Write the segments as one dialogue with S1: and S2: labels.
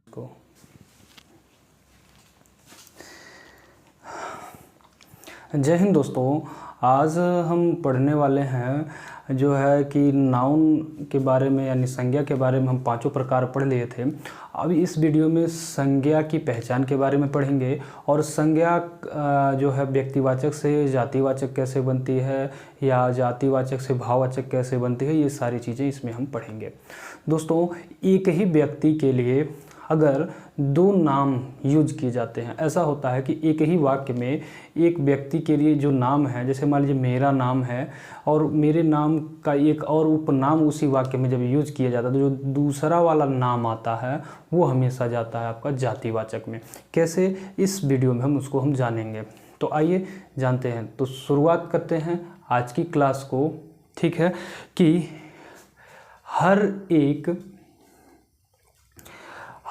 S1: को जय हिंद दोस्तों। आज हम पढ़ने वाले हैं जो है कि नाउन के बारे में यानी संज्ञा के बारे में हम पांचों प्रकार पढ़ लिए थे। अब इस वीडियो में संज्ञा की पहचान के बारे में पढ़ेंगे और संज्ञा जो है व्यक्तिवाचक से जातिवाचक कैसे बनती है या जातिवाचक से भाववाचक कैसे बनती है, ये सारी चीज़ें इसमें हम पढ़ेंगे। दोस्तों, एक ही व्यक्ति के लिए अगर दो नाम यूज किए जाते हैं, ऐसा होता है कि एक ही वाक्य में एक व्यक्ति के लिए जो नाम है, जैसे मान लीजिए मेरा नाम है और मेरे नाम का एक और उपनाम उसी वाक्य में जब यूज किया जाता है तो जो दूसरा वाला नाम आता है वो हमेशा जाता है आपका जातिवाचक में। कैसे, इस वीडियो में हम जानेंगे। तो आइए जानते हैं। तो शुरुआत करते हैं आज की क्लास को। ठीक है कि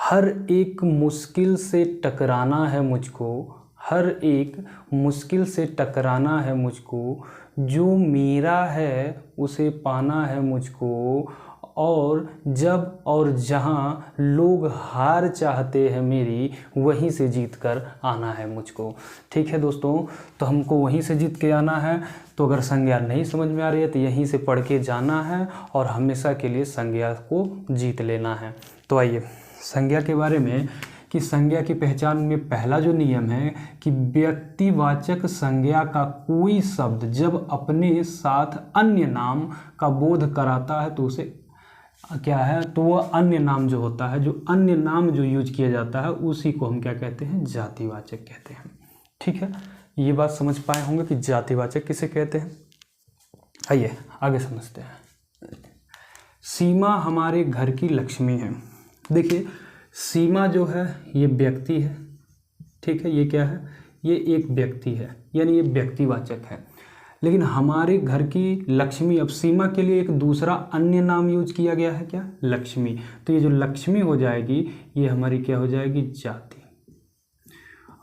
S1: हर एक मुश्किल से टकराना है मुझको, हर एक मुश्किल से टकराना है मुझको, जो मेरा है उसे पाना है मुझको, और जब और जहाँ लोग हार चाहते हैं मेरी, वहीं से जीत कर आना है मुझको। ठीक है दोस्तों, तो हमको वहीं से जीत के आना है। तो अगर संज्ञा नहीं समझ में आ रही है तो यहीं से पढ़ के जाना है और हमेशा के लिए संज्ञा को जीत लेना है। तो आइए संज्ञा के बारे में कि संज्ञा की पहचान में पहला जो नियम है कि व्यक्तिवाचक संज्ञा का कोई शब्द जब अपने साथ अन्य नाम का बोध कराता है तो उसे क्या है, तो वह अन्य नाम जो होता है, जो अन्य नाम जो यूज किया जाता है उसी को हम क्या कहते हैं, जातिवाचक कहते हैं। ठीक है, ये बात समझ पाए होंगे कि जातिवाचक किसे कहते हैं। आइए आगे समझते हैं। सीमा हमारे घर की लक्ष्मी है। देखिए, सीमा जो है ये व्यक्ति है। ठीक है, ये क्या है, ये एक व्यक्ति है, यानी ये व्यक्तिवाचक है। लेकिन हमारे घर की लक्ष्मी, अब सीमा के लिए एक दूसरा अन्य नाम यूज किया गया है, क्या, लक्ष्मी। तो ये जो लक्ष्मी हो जाएगी ये हमारी क्या हो जाएगी, जाति।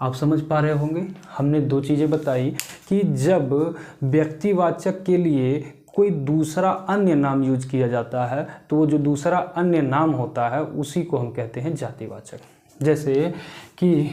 S1: आप समझ पा रहे होंगे, हमने दो चीज़ें बताई कि जब व्यक्तिवाचक के लिए कोई दूसरा अन्य नाम यूज किया जाता है तो वो जो दूसरा अन्य नाम होता है उसी को हम कहते हैं जातिवाचक। जैसे कि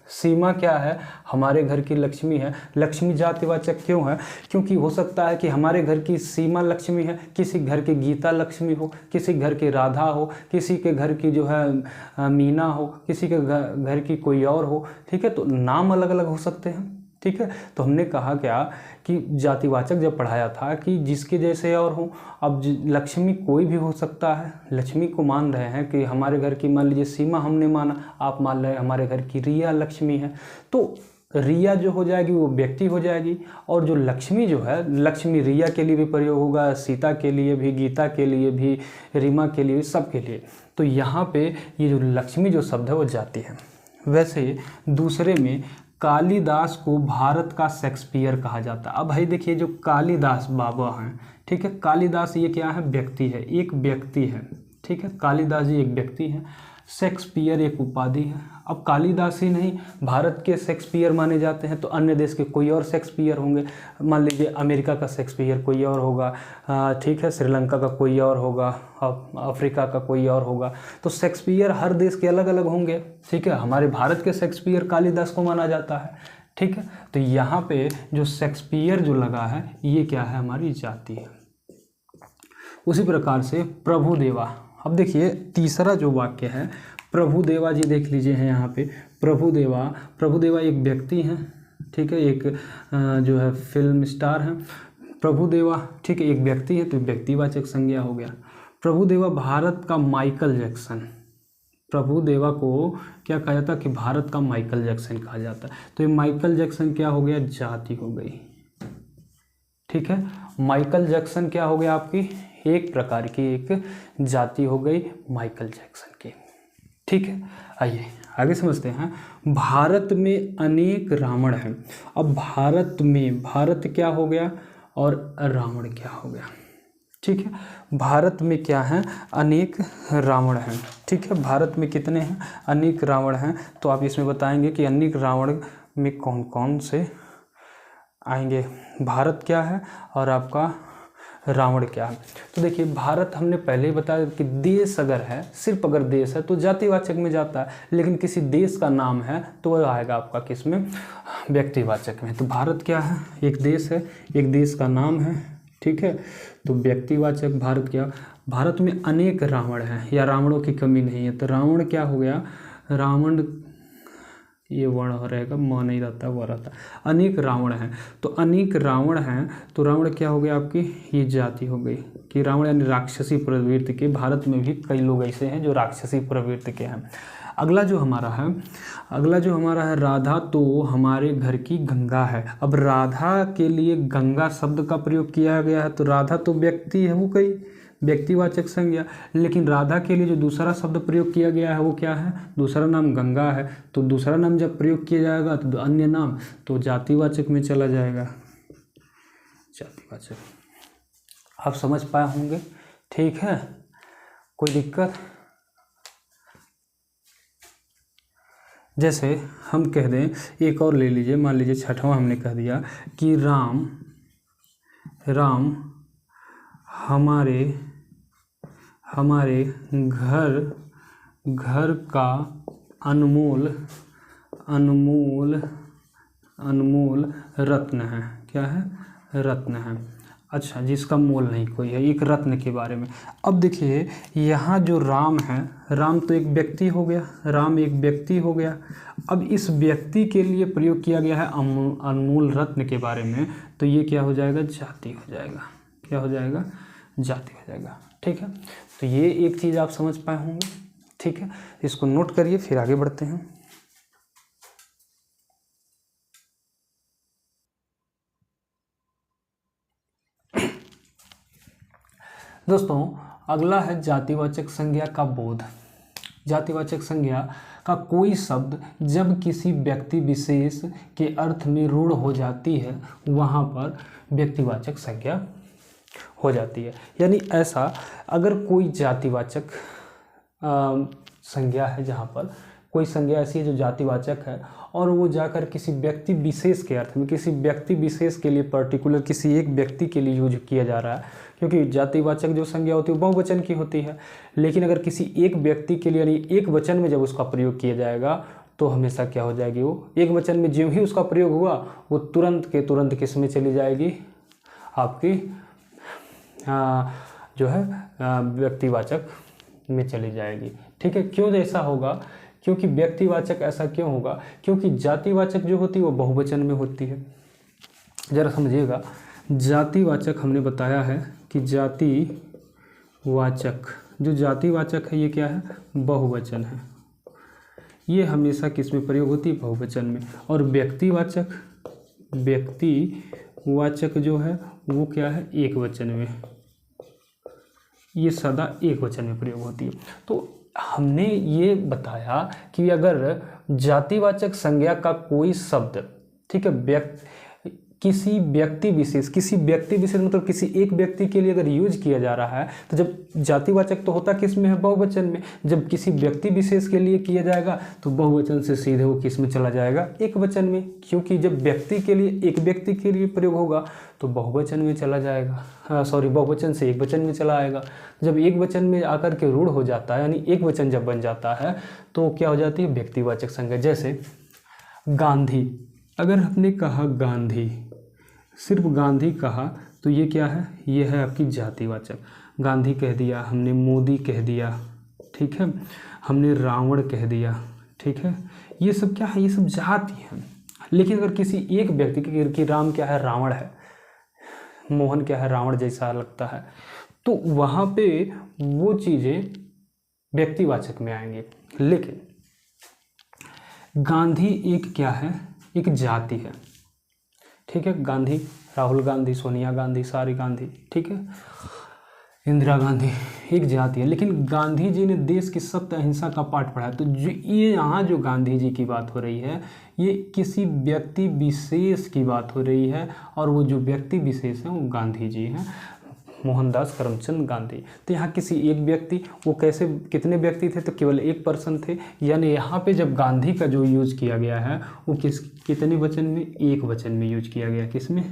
S1: सीमा क्या है, हमारे घर की लक्ष्मी है। लक्ष्मी जातिवाचक क्यों है, क्योंकि हो सकता है कि हमारे घर की सीमा लक्ष्मी है, किसी घर की गीता लक्ष्मी हो, किसी घर की राधा हो, किसी के घर की जो है मीना हो, किसी के घर की कोई और हो। ठीक है, तो नाम अलग अलग हो सकते हैं। ठीक है, तो हमने कहा क्या कि जातिवाचक जब पढ़ाया था कि जिसके जैसे और हो। अब लक्ष्मी कोई भी हो सकता है। लक्ष्मी को मान रहे हैं कि हमारे घर की, मान लीजिए सीमा हमने माना, आप मान रहे हैं हमारे घर की रिया लक्ष्मी है, तो रिया जो हो जाएगी वो व्यक्ति हो जाएगी। और जो लक्ष्मी जो है, लक्ष्मी रिया के लिए भी प्रयोग होगा, सीता के लिए भी, गीता के लिए भी, रीमा के लिए, सब के लिए। तो यहाँ पे ये जो लक्ष्मी जो शब्द है वो जाति है। वैसे दूसरे में कालिदास को भारत का शेक्सपियर कहा जाता है। अब भाई देखिए, जो कालिदास बाबा हैं, ठीक है, कालिदास ये क्या है, व्यक्ति है, एक व्यक्ति है। ठीक है, कालिदास जी एक व्यक्ति है, शेक्सपियर एक उपाधि है। अब कालिदास ही नहीं, भारत के शेक्सपियर माने जाते हैं तो अन्य देश के कोई और शेक्सपियर होंगे। मान लीजिए अमेरिका का शेक्सपियर कोई और होगा, ठीक है, श्रीलंका का कोई और होगा, अफ्रीका का कोई और होगा। तो शेक्सपियर हर देश के अलग अलग होंगे। ठीक है, हमारे भारत के शेक्सपियर कालिदास को माना जाता है। ठीक है, तो यहाँ पे जो शेक्सपियर जो लगा है ये क्या है, हमारी जाति है। उसी प्रकार से प्रभुदेवा। अब देखिए तीसरा जो वाक्य है, प्रभुदेवा जी देख लीजिए हैं यहाँ पे। प्रभुदेवा एक व्यक्ति हैं। ठीक है, एक जो है फिल्म स्टार हैं प्रभुदेवा। ठीक है, एक व्यक्ति है तो व्यक्तिवाचक संज्ञा हो गया। प्रभुदेवा भारत का माइकल जैक्सन। प्रभुदेवा को क्या कहा जाता है कि भारत का माइकल जैक्सन कहा जाता है। तो ये माइकल जैक्सन क्या हो गया, जाति हो गई। ठीक है, माइकल जैक्सन क्या हो गया, आपकी एक प्रकार की एक जाति हो गई माइकल जैक्सन की। ठीक है, आइए आगे समझते हैं। भारत में अनेक रावण हैं। अब भारत में, भारत क्या हो गया और रावण क्या हो गया। ठीक है, भारत में क्या है, अनेक रावण हैं। ठीक है, भारत में कितने हैं, अनेक रावण हैं। तो आप इसमें बताएंगे कि अनेक रावण में कौन कौन से आएंगे। भारत क्या है और आपका रावण क्या है। तो देखिए भारत हमने पहले ही बताया कि देश अगर है, सिर्फ अगर देश है तो जातिवाचक में जाता है, लेकिन किसी देश का नाम है तो वह आएगा आपका किस में, व्यक्तिवाचक में। तो भारत क्या है, एक देश है, एक देश का नाम है, ठीक है। तो व्यक्तिवाचक भारत क्या, भारत में अनेक रावण हैं या रावणों की कमी नहीं है। तो रावण क्या हो गया, रावण ये वर्ण रहेगा, म नहीं रहता वह रहता, अनेक रावण हैं। तो अनेक रावण हैं तो रावण क्या हो गया आपकी, ये जाति हो गई कि रावण यानी राक्षसी प्रवृत्ति के। भारत में भी कई लोग ऐसे हैं जो राक्षसी प्रवृत्ति के हैं। अगला जो हमारा है राधा तो हमारे घर की गंगा है। अब राधा के लिए गंगा शब्द का प्रयोग किया गया है, तो राधा तो व्यक्ति है, वो कई व्यक्तिवाचक संज्ञा, लेकिन राधा के लिए जो दूसरा शब्द प्रयोग किया गया है वो क्या है, दूसरा नाम गंगा है। तो दूसरा नाम जब प्रयोग किया जाएगा तो अन्य नाम तो जातिवाचक में चला जाएगा, जातिवाचक। आप समझ पाए होंगे, ठीक है, कोई दिक्कत। जैसे हम कह दें, एक और ले लीजिए, मान लीजिए छठवां हमने कह दिया कि राम हमारे घर का अनमोल रत्न है। क्या है, रत्न है। अच्छा, जिसका मोल नहीं कोई है, एक रत्न के बारे में। अब देखिए यहाँ जो राम है, राम तो एक व्यक्ति हो गया, राम एक व्यक्ति हो गया। अब इस व्यक्ति के लिए प्रयोग किया गया है अनमोल रत्न के बारे में, तो ये क्या हो जाएगा, जाति हो जाएगा। क्या हो जाएगा, जाति हो जाएगा, ठीक है। तो ये एक चीज़ आप समझ पाए होंगे, ठीक है। इसको नोट करिए, फिर आगे बढ़ते हैं। दोस्तों अगला है जातिवाचक संज्ञा का बोध। जातिवाचक संज्ञा का कोई शब्द जब किसी व्यक्ति विशेष के अर्थ में रूढ़ हो जाती है वहाँ पर व्यक्तिवाचक संज्ञा हो जाती है। यानी ऐसा अगर कोई जातिवाचक संज्ञा है, जहाँ पर कोई संज्ञा ऐसी है जो जातिवाचक है और वो जाकर किसी व्यक्ति विशेष के अर्थ में, किसी व्यक्ति विशेष के लिए, पर्टिकुलर किसी एक व्यक्ति के लिए यूज किया जा रहा है, क्योंकि जातिवाचक जो संज्ञा होती है वो बहुवचन की होती है। लेकिन अगर किसी एक व्यक्ति के लिए यानी एक वचन में जब उसका प्रयोग किया जाएगा तो हमेशा क्या हो जाएगी, वो एक वचन में ज्यों ही उसका प्रयोग हुआ वो तुरंत के तुरंत किस में चली जाएगी, आपकी जो है व्यक्तिवाचक में चली जाएगी, ठीक है। क्यों ऐसा होगा, क्योंकि व्यक्तिवाचक ऐसा क्यों होगा, क्योंकि जातिवाचक जो होती है वो बहुवचन में होती है। जरा समझिएगा, जातिवाचक हमने बताया है कि जातिवाचक, जो जातिवाचक है ये क्या है, बहुवचन है। ये हमेशा किस में प्रयोग होती है, बहुवचन में। और व्यक्तिवाचक जो है वो क्या है, एक वचन में। ये सदा एक वचन में प्रयोग होती है। तो हमने ये बताया कि अगर जातिवाचक संज्ञा का कोई शब्द, ठीक है, किसी व्यक्ति विशेष मतलब किसी एक व्यक्ति के लिए अगर यूज किया जा रहा है, तो जब जातिवाचक तो होता किस में है, बहुवचन में। जब किसी व्यक्ति विशेष के लिए किया जाएगा तो बहुवचन से सीधे वो किस में चला जाएगा, एक वचन में। क्योंकि जब व्यक्ति के लिए, एक व्यक्ति के लिए प्रयोग होगा तो बहुवचन में चला जाएगा, बहुवचन से एक वचन में चला आएगा। जब एक वचन में आकर के रूढ़ हो जाता है, यानी एक वचन जब बन जाता है तो क्या हो जाती है, व्यक्तिवाचक संज्ञा। जैसे गांधी, अगर हमने कहा गांधी, सिर्फ गांधी कहा तो ये क्या है, ये है आपकी जातिवाचक। गांधी कह दिया हमने, मोदी कह दिया, ठीक है, हमने रावण कह दिया, ठीक है, ये सब क्या है, ये सब जाति है। लेकिन अगर किसी एक व्यक्ति की राम क्या है, रावण है, मोहन क्या है, रावण जैसा लगता है, तो वहाँ पे वो चीज़ें व्यक्तिवाचक में आएंगी। लेकिन गांधी एक क्या है, एक जाति है, ठीक है। गांधी, राहुल गांधी, सोनिया गांधी, सारी गांधी, ठीक है, इंदिरा गांधी, एक जाति है। लेकिन गांधी जी ने देश की सत्य अहिंसा का पाठ पढ़ाया। तो जो ये यहाँ जो गांधी जी की बात हो रही है, ये किसी व्यक्ति विशेष की बात हो रही है, और वो जो व्यक्ति विशेष हैं वो गांधी जी हैं, मोहनदास करमचंद गांधी। तो यहाँ किसी एक व्यक्ति, वो कैसे, कितने व्यक्ति थे, तो केवल एक पर्सन थे। यानी यहाँ पे जब गांधी का जो यूज किया गया है वो कितने वचन में, एक वचन में यूज किया गया। किस में,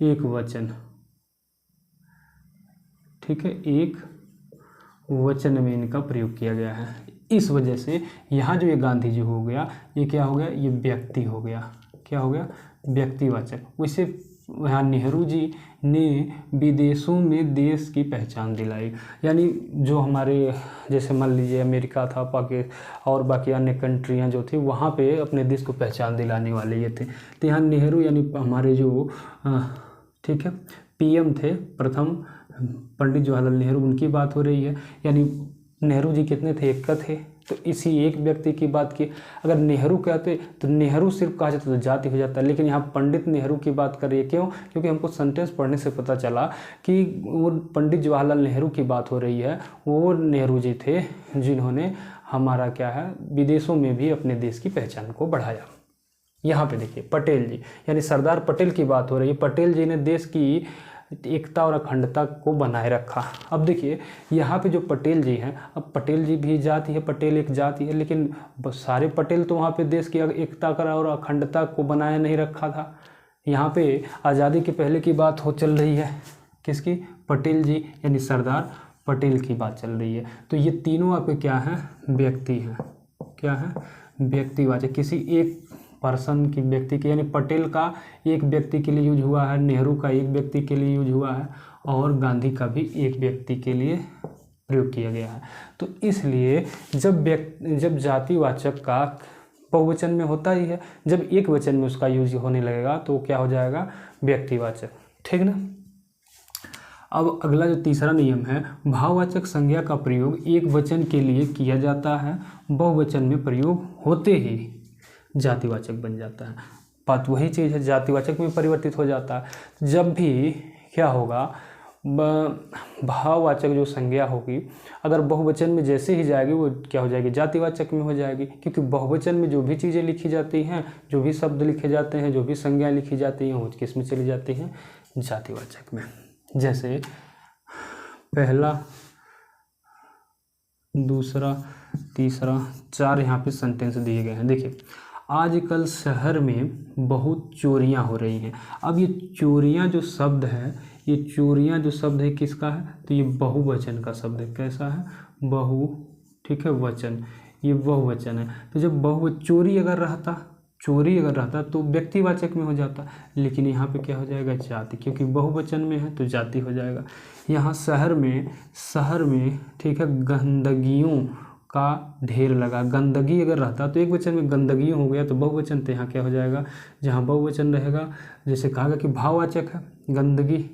S1: एक वचन, ठीक है, एक वचन में इनका प्रयोग किया गया है। इस वजह से यहाँ जो ये गांधी जी हो गया, ये क्या हो गया, ये व्यक्ति हो गया। क्या हो गया, व्यक्तिवाचक। वैसे यहाँ नेहरू जी ने विदेशों में देश की पहचान दिलाई, यानी जो हमारे जैसे मान लीजिए अमेरिका था, पाकिस्तान और बाकी अन्य कंट्रियाँ जो थी, वहाँ पे अपने देश को पहचान दिलाने वाले ये थे। तो यहाँ नेहरू यानी हमारे जो ठीक है पीएम थे प्रथम, पंडित जवाहरलाल नेहरू, उनकी बात हो रही है। यानी नेहरू जी कितने थे, एक का थे। तो इसी एक व्यक्ति की बात की, अगर नेहरू कहते तो नेहरू सिर्फ कहा जाता तो जाति हो जाता, लेकिन यहाँ पंडित नेहरू की बात कर रही है। क्यों? क्योंकि हमको सेंटेंस पढ़ने से पता चला कि वो पंडित जवाहरलाल नेहरू की बात हो रही है। वो नेहरू जी थे जिन्होंने हमारा क्या है, विदेशों में भी अपने देश की पहचान को बढ़ाया। यहाँ पे देखिए पटेल जी, यानी सरदार पटेल की बात हो रही है। पटेल जी ने देश की एकता और अखंडता को बनाए रखा। अब देखिए यहाँ पे जो पटेल जी हैं, अब पटेल जी भी जाति है, पटेल एक जाति है, लेकिन सारे पटेल तो वहाँ पे देश की एकता का और अखंडता को बनाए नहीं रखा था। यहाँ पे आज़ादी के पहले की बात हो चल रही है, किसकी, पटेल जी यानी सरदार पटेल की बात चल रही है। तो ये तीनों आपके क्या हैं, व्यक्ति हैं। क्या है, व्यक्तिवाचक, किसी एक पर्सन की, व्यक्ति के, यानी पटेल का एक व्यक्ति के लिए यूज हुआ है, नेहरू का एक व्यक्ति के लिए यूज हुआ है, और गांधी का भी एक व्यक्ति के लिए प्रयोग किया गया है। तो इसलिए जब जातिवाचक का बहुवचन में होता ही है, जब एक वचन में उसका यूज होने लगेगा तो क्या हो जाएगा, व्यक्तिवाचक। ठीक ना। अब अगला जो तीसरा नियम है, भाववाचक संज्ञा का प्रयोग एक वचन के लिए किया जाता है, बहुवचन में प्रयोग होते ही जातिवाचक बन जाता है। बात वही चीज़ है, जातिवाचक में परिवर्तित हो जाता है। जब भी क्या होगा, भाववाचक जो संज्ञा होगी अगर बहुवचन में जैसे ही जाएगी वो क्या हो जाएगी, जातिवाचक में हो जाएगी। क्योंकि बहुवचन में जो भी चीज़ें लिखी जाती हैं, जो भी शब्द लिखे जाते हैं, जो भी संज्ञा लिखी जाती हैं, वो किस में चली जाती हैं, जातिवाचक में। जैसे पहला, दूसरा, तीसरा, 4 यहाँ पे सेंटेंस दिए गए हैं। देखिए, आजकल शहर में बहुत चोरियां हो रही हैं। अब ये चोरियां जो शब्द है, ये चोरियां जो शब्द है किसका है, तो ये बहुवचन का शब्द है। कैसा है, बहु, ठीक है, वचन, ये बहुवचन है। तो जब चोरी अगर रहता तो व्यक्तिवाचक में हो जाता, लेकिन यहाँ पे क्या हो जाएगा, जाति, क्योंकि बहुवचन में है तो जाति हो जाएगा। यहाँ शहर में ठीक है, गंदगियों का ढेर लगा। गंदगी अगर रहता तो एक वचन में गंदगी हो गया, तो बहुवचन, तो यहाँ क्या हो जाएगा, जहाँ बहुवचन रहेगा, जैसे कहा गया कि भाववाचक है, गंदगी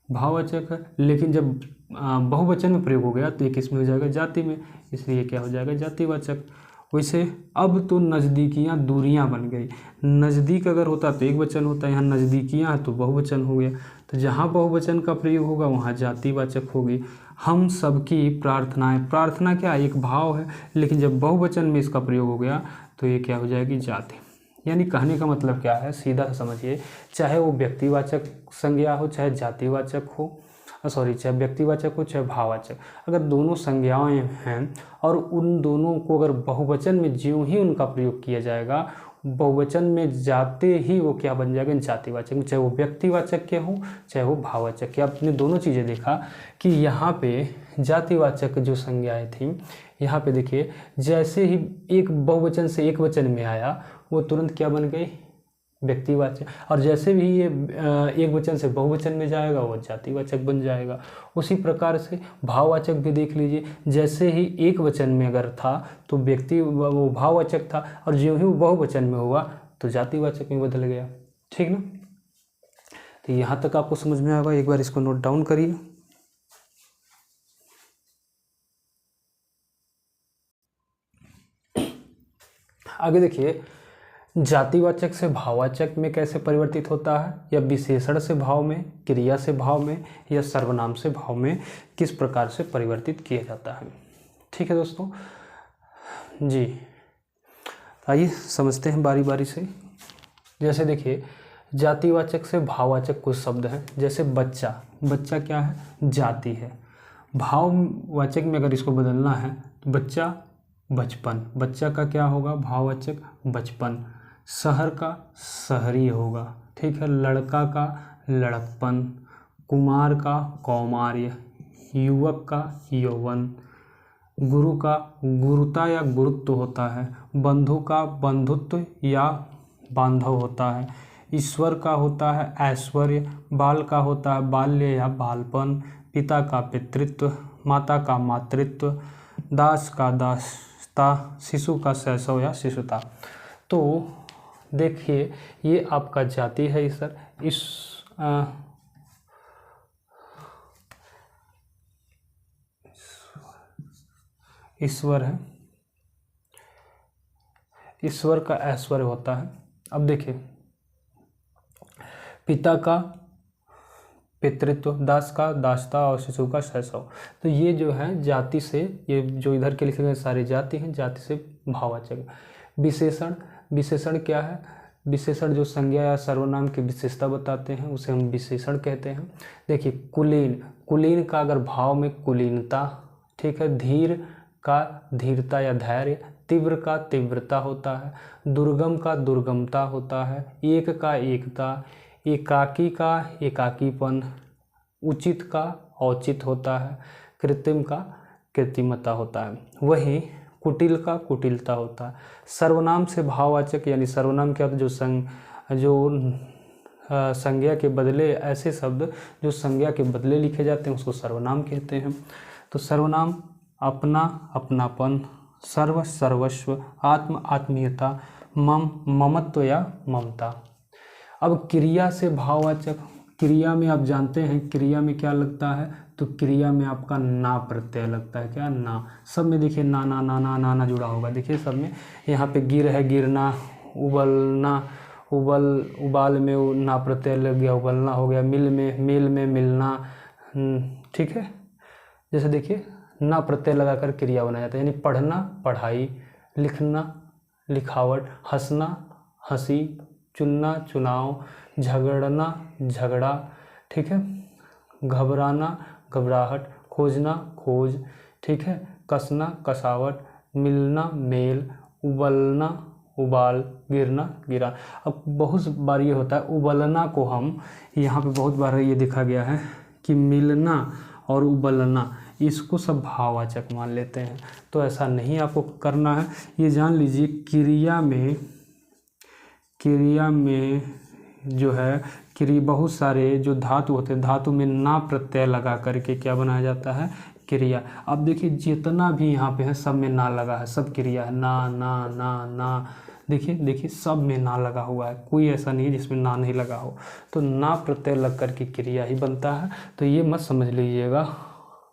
S1: भाववाचक है, लेकिन जब बहुवचन में प्रयोग हो गया तो ये किस में हो जाएगा, जाति में, इसलिए क्या हो जाएगा, जातिवाचक। वैसे अब तो नज़दीकियाँ दूरियाँ बन गई। नज़दीक अगर होता तो एक वचन होता, यहाँ नज़दीकियाँ है तो बहुवचन हो गया। तो जहाँ बहुवचन का प्रयोग होगा वहाँ जातिवाचक होगी। हम सबकी प्रार्थनाएं, प्रार्थना क्या है, एक भाव है, लेकिन जब बहुवचन में इसका प्रयोग हो गया तो ये क्या हो जाएगी, जाति। यानी कहने का मतलब क्या है, सीधा सा समझिए, चाहे वो व्यक्तिवाचक संज्ञा हो, चाहे जातिवाचक हो, चाहे व्यक्तिवाचक हो, चाहे भाववाचक, अगर दोनों संज्ञाएं हैं और उन दोनों को अगर बहुवचन में ज्यों ही उनका प्रयोग किया जाएगा, बहुवचन में जाते ही वो क्या बन जाएगा, जातिवाचक, चाहे वो व्यक्तिवाचक के हो चाहे वो भाववाचक के। आपने दोनों चीज़ें देखा कि यहाँ पे जातिवाचक जो संज्ञाएं थी, यहाँ पे देखिए जैसे ही एक बहुवचन से एक वचन में आया वो तुरंत क्या बन गई, व्यक्तिवाचक, और जैसे भी ये एक वचन से बहुवचन में जाएगा वो जातिवाचक बन जाएगा। उसी प्रकार से भाववाचक भी देख लीजिए, जैसे ही एक वचन में अगर था तो वो भाववाचक था, और ज्यों ही वो बहुवचन में हुआ तो जातिवाचक में बदल गया। ठीक ना। तो यहाँ तक आपको समझ में आएगा, एक बार इसको नोट डाउन करिए। आगे देखिए, जातिवाचक से भाववाचक में कैसे परिवर्तित होता है, या विशेषण से भाव में, क्रिया से भाव में, या सर्वनाम से भाव में किस प्रकार से परिवर्तित किया जाता है। ठीक है दोस्तों जी, आइए समझते हैं बारी बारी से। जैसे देखिए, जातिवाचक से भाववाचक कुछ शब्द हैं, जैसे बच्चा, बच्चा क्या है, जाति है। भाववाचक में अगर इसको बदलना है तो बच्चा, बचपन, बच्चा का क्या होगा, भाववाचक, बचपन। शहर का शहरी होगा, ठीक है। लड़का का लड़कपन, कुमार का कौमार्य, युवक का यौवन, गुरु का गुरुता या गुरुत्व होता है, बंधु का बंधुत्व या बांधव होता है, ईश्वर का होता है ऐश्वर्य, बाल का होता है बाल्य या बालपन, पिता का पितृत्व, माता का मातृत्व, दास का दासता, शिशु का शैशव या शिशुता। तो देखिए ये आपका जाति है सर, इस ईश्वर है, ईश्वर का ऐश्वर्य होता है। अब देखिए पिता का पितृत्व, दास का दासता और शिशु का शैशव। तो ये जो है जाति से, ये जो इधर के लिखे गए सारी जाति हैं, जाति से भाववाचक। विशेषण, विशेषण क्या है? विशेषण जो संज्ञा या सर्वनाम की विशेषता बताते हैं उसे हम विशेषण कहते हैं। देखिए कुलीन, कुलीन का अगर भाव में कुलीनता, ठीक है। धीर का धीरता या धैर्य, तीव्र का तीव्रता होता है, दुर्गम का दुर्गमता होता है, एक का एकता, एकाकी का एकाकीपन, उचित का औचित होता है, कृत्रिम का कृत्रिमता होता है। वहीं कुटिल का कुटिलता होता है। सर्वनाम से भाववाचक यानी सर्वनाम क्या होता है? जो संज्ञा के बदले, ऐसे शब्द जो संज्ञा के बदले लिखे जाते हैं उसको सर्वनाम कहते हैं। तो सर्वनाम अपना अपनापन, सर्व सर्वस्व, आत्म आत्मीयता, मम ममत्व या ममता। अब क्रिया से भाववाचक, क्रिया में आप जानते हैं क्रिया में क्या लगता है? तो क्रिया में आपका ना प्रत्यय लगता है। क्या? ना। सब में देखिए ना ना ना ना ना ना जुड़ा होगा। देखिए सब में, यहाँ पे गिर है गिरना, उबलना, उबाल में ना प्रत्यय लग गया, उबलना हो गया। मिल में मिलना, ठीक है। जैसे देखिए ना प्रत्यय लगाकर क्रिया बनाया जाता है, यानी पढ़ना पढ़ाई, लिखना लिखावट, हंसना हंसी, चुनना चुनाव, झगड़ना झगड़ा, ठीक है। घबराना घबराहट, खोजना खोज, ठीक है। कसना कसावट, मिलना मेल, उबलना उबाल, गिरना गिरा। अब बहुत बार ये होता है उबलना को हम यहाँ पे बहुत बार ये देखा गया है कि मिलना और उबलना इसको सब भाववाचक मान लेते हैं। तो ऐसा नहीं आपको करना है। ये जान लीजिए क्रिया में जो है बहुत सारे जो धातु होते हैं, धातु में ना प्रत्यय लगा करके क्या बनाया जाता है? क्रिया। अब देखिए जितना भी यहाँ पे है सब में ना लगा है, सब क्रिया है। ना ना ना ना, देखिए सब में ना लगा हुआ है, कोई ऐसा नहीं है जिसमें ना नहीं लगा हो। तो ना प्रत्यय लग करके क्रिया ही बनता है। तो ये मत समझ लीजिएगा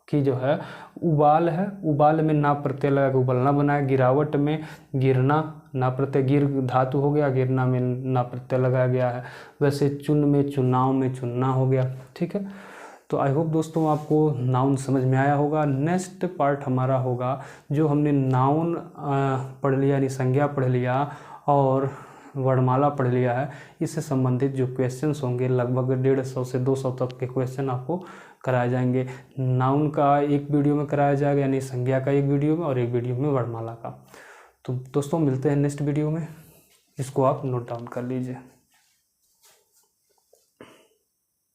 S1: कि जो है उबाल है, उबाल में ना प्रत्यय लगा के उबलना बनाया। गिरावट में गिरना, ना प्रत्यय गिर धातु हो गया, गिरना में ना प्रत्यय लगाया गया है। वैसे चुन में चुनाव में चुनना हो गया, ठीक है। तो आई होप दोस्तों आपको नाउन समझ में आया होगा। नेक्स्ट पार्ट हमारा होगा जो हमने नाउन पढ़ लिया यानी संज्ञा पढ़ लिया और वर्णमाला पढ़ लिया है, इससे संबंधित जो क्वेश्चंस होंगे लगभग 150 से 200 तक के क्वेश्चन आपको कराए जाएंगे। नाउन का एक वीडियो में कराया जाएगा यानी संज्ञा का एक वीडियो में, और एक वीडियो में वर्णमाला का। तो दोस्तों मिलते हैं नेक्स्ट वीडियो में, इसको आप नोट डाउन कर लीजिए।